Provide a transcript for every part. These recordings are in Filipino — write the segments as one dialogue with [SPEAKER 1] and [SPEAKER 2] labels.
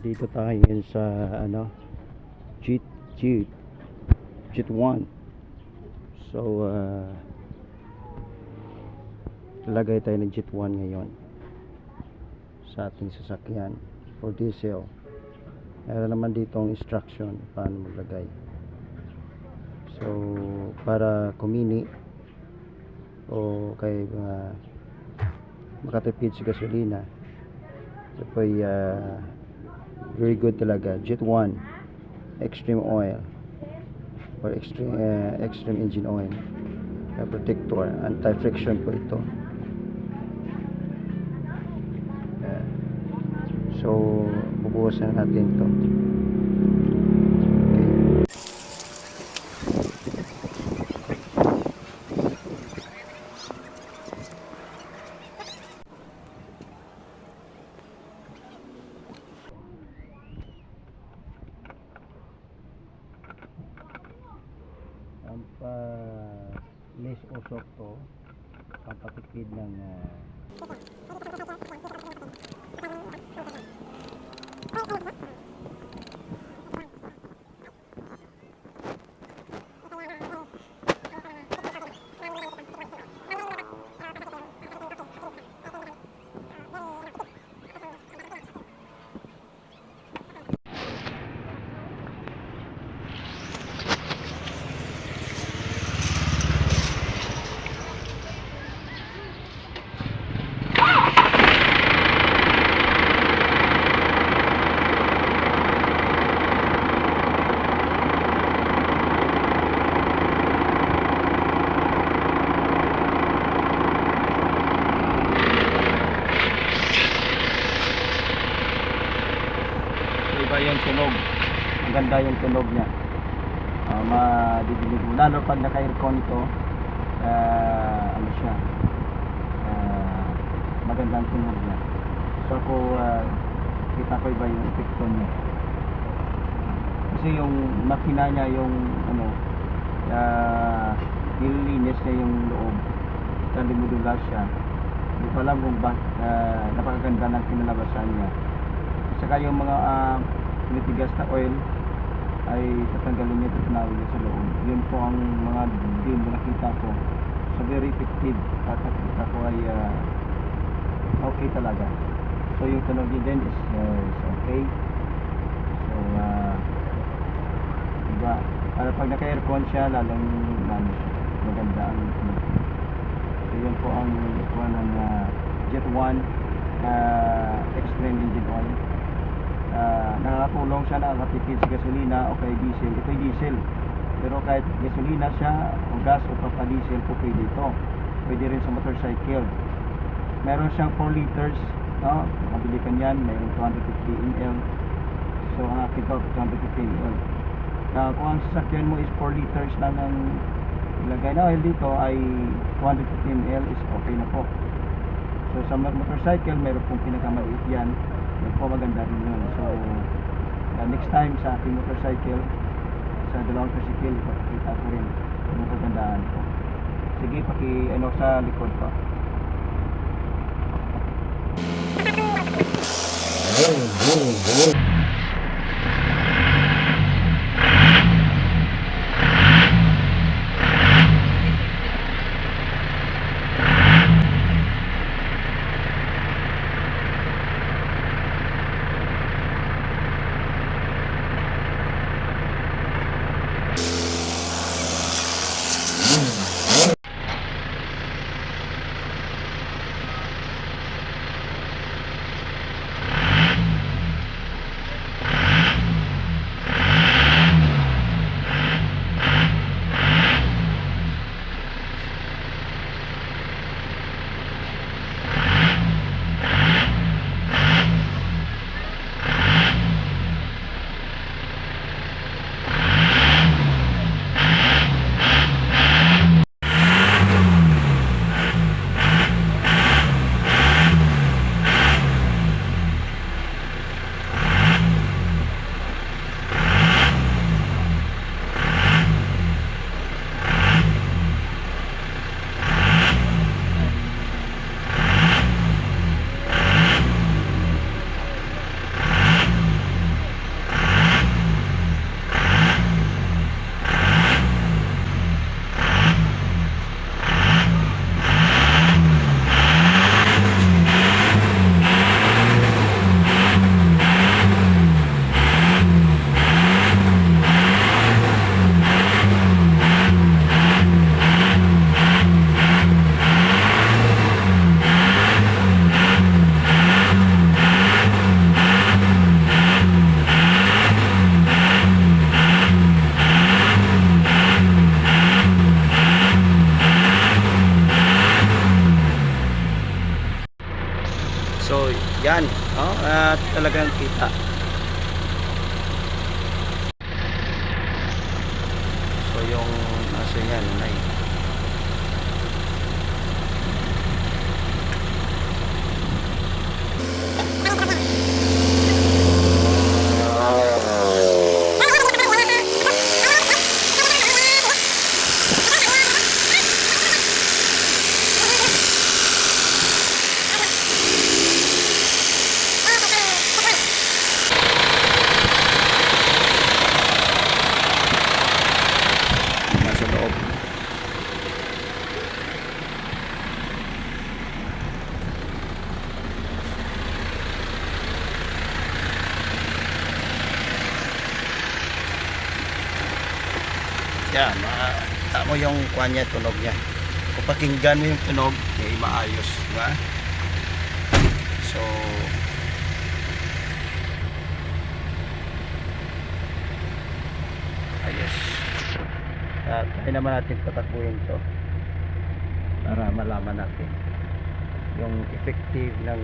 [SPEAKER 1] Dito tayo ngayon sa ano, Jeep Jeep Jeep 1. So lagay tayo ng Jeep 1 ngayon sa ating sasakyan for diesel. Meron naman dito ang instruction paano maglagay. So para kumini o kay makatipid sa gasolina, ito po ay very good talaga. Jet 1 extreme oil or extreme engine oil, protector, anti-friction po ito. So bubuhusan natin ito. Ang less usok to, pampatipid ng yung tunog. Ang ganda yung tunog niya. Madidinig mo. Lalo pag naka-aircon ito, ano siya, magandang tunog niya. So ako, kita ko iba yung epekto niya. Kasi yung makina niya, yung ano, nililinis niya yung loob. Nalimudula siya. Hindi ko alam kung napakaganda ng kinalabasan niya. Saka yung mga nitigas na oil ay tatanggalin niya at nawili sa loob. Yun po ang mga din na nakita ko. So very effective. Nakita ko ay okay talaga. So yung tunog din is okay. So diba, para pag naka-aircon siya, lalong maganda ang tunog. So yun po ang ikuha ng Jet 1 extreme engine oil. Nakakatulong siya, nakakatipid sa gasolina o kay diesel. Ito ay diesel, pero kahit gasolina siya o gas o papa-diesel po pwede ito. Pwede rin sa motorcycle. Meron siyang 4 liters, no? Makabili ka niyan, mayroon 250 ml. So ang akin ito 250 ml. Kung ang sasakyan mo is 4 liters lang ang ilagay na oil dito, ay 250 ml is okay na po. So sa motorcycle, meron pong pinakamaliit yan. Yan po, maganda rin yun. So next time sa aking motorcycle, sa dalawang tricycle, ipapakita ko rin yung kagandaan ko. Sige, ano sa likod pa. Yan, oh, at talagang kita. So yung nasa yan, nanay. Nasa loob. Yan, makita mo yung kuha niya, tunog niya. Kung pakinggan mo yung tunog, eh, maayos, di ba? So, ayos. Kaya naman natin patakbuhin to para malaman natin yung effective ng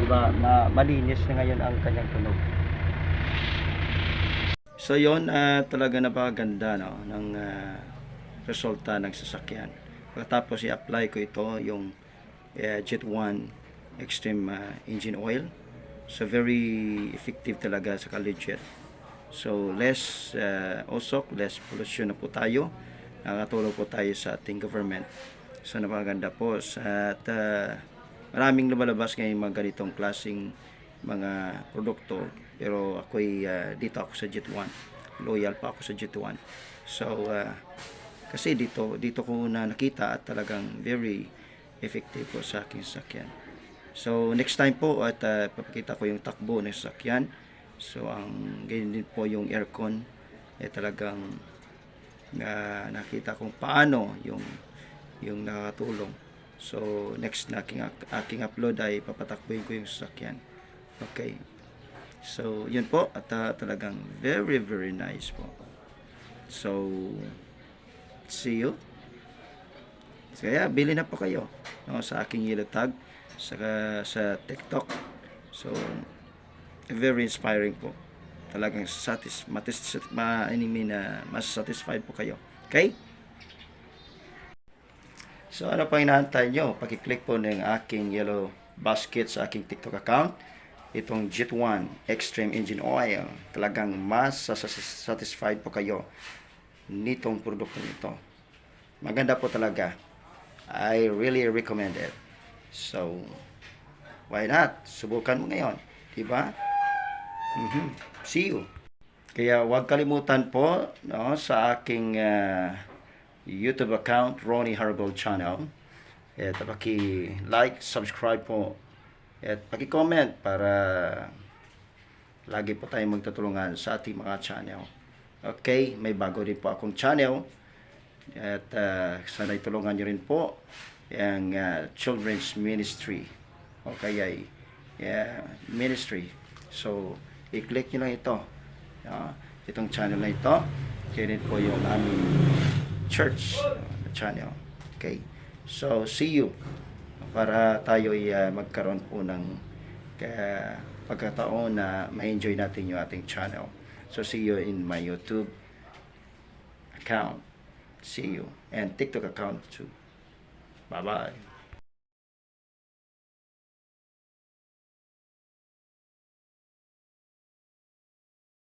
[SPEAKER 1] diba, malinis na ngayon ang kanyang tunog. So yon, talaga napakaganda, no, ng resulta ng sasakyan. Pagkatapos i-apply ko ito yung Jet 1 Extreme Engine Oil. So very effective talaga sa legit. So less usok, less pollution na po tayo. Nakatulong po tayo sa ating government. So napakaganda po. At maraming lumalabas ngayon mga ganitong klaseng mga produkto. Pero ako'y dito ako sa Jet 1. Loyal pa ako sa Jet 1. So kasi dito ko na nakita at talagang very effective po sa aking sasakyan. So next time po at papakita ko yung takbo ng sasakyan. So ang ganyan din po yung aircon, talagang nakita kung paano yung nakatulong. So next na aking upload ay papatakbuhin ko yung sasakyan. Okay. So yun po at talagang very very nice po. So see you. So, kaya bili na po kayo, no, sa aking yellow tag sa TikTok. So very inspiring po. Talagang mas satisfied po kayo. Okay? So ano pa hinahantay nyo? Paki-click po ng aking yellow basket sa aking TikTok account. Itong Jet 1 Extreme Engine Oil. Talagang mas satisfied po kayo nitong produkto nito. Maganda po talaga. I really recommend it. So, why not? Subukan mo ngayon. Diba? See you. Kaya huwag kalimutan po, no, sa aking YouTube account, Ronnie Herbal Channel. At paki-like, subscribe po. At paki-comment para lagi po tayong magtutulungan sa ating mga channel. Okay, may bago din po akong channel. At sana itulungan nyo rin po yung children's ministry o kaya ministry. So i-click nyo lang ito, itong channel na ito. Kaya rin po yung aming church channel. Okay, so see you para tayo magkaroon po ng pagkataon na ma-enjoy natin yung ating channel. So see you in my YouTube account. See you. And TikTok account too. Bye-bye.